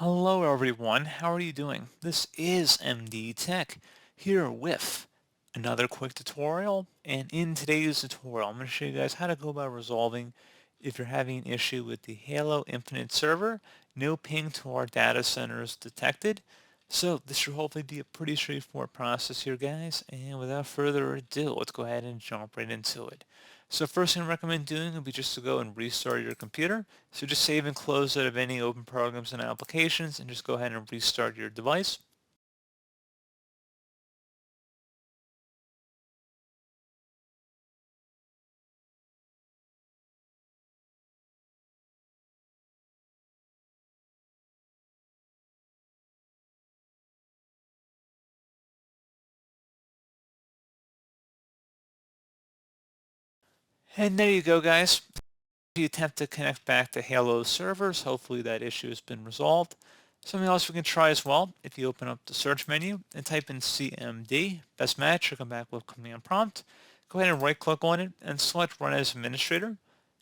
Hello everyone, how are you doing? This is MD Tech here with another quick tutorial, and in today's tutorial I'm going to show you guys how to go about resolving if you're having an issue with the Halo Infinite server. No ping to our data centers detected. So this should hopefully be a pretty straightforward process here, guys, and without further ado, let's go ahead and jump right into it. So first thing I recommend doing would be just to go and restart your computer. So just save and close out of any open programs and applications and just go ahead and restart your device. And there you go, guys. If you attempt to connect back to Halo servers, hopefully that issue has been resolved. Something else we can try as well, if you open up the search menu and type in CMD, best match, will come back with command prompt. Go ahead and right click on it and select run as administrator.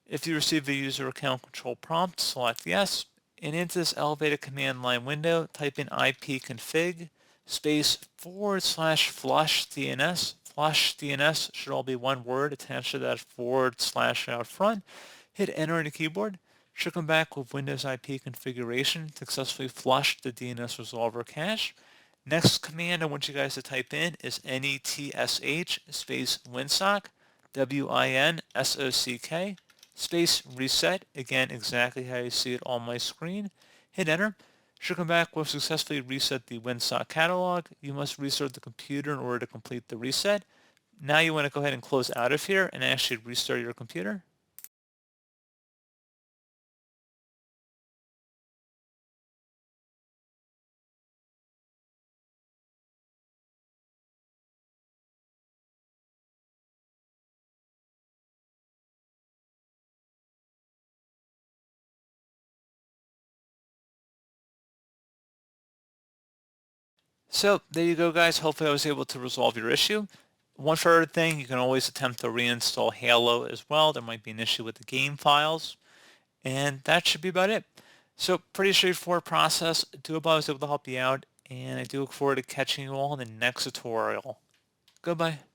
If you receive a user account control prompt, select yes. And into this elevated command line window, type in ipconfig space /flush DNS. Flush DNS should all be one word attached to that / out front. Hit enter on the keyboard. Should come back with Windows IP configuration. Successfully flushed the DNS resolver cache. Next command I want you guys to type in is netsh space winsock, winsock, space reset. Again, exactly how you see it on my screen. Hit enter. Should come back with successfully reset the winsock catalog. You must restart the computer in order to complete the reset. Now you want to go ahead and close out of here and actually restart your computer. So there you go, guys. Hopefully I was able to resolve your issue. One further thing, you can always attempt to reinstall Halo as well. There might be an issue with the game files. And that should be about it. So pretty straightforward process. I do hope I was able to help you out. And I do look forward to catching you all in the next tutorial. Goodbye.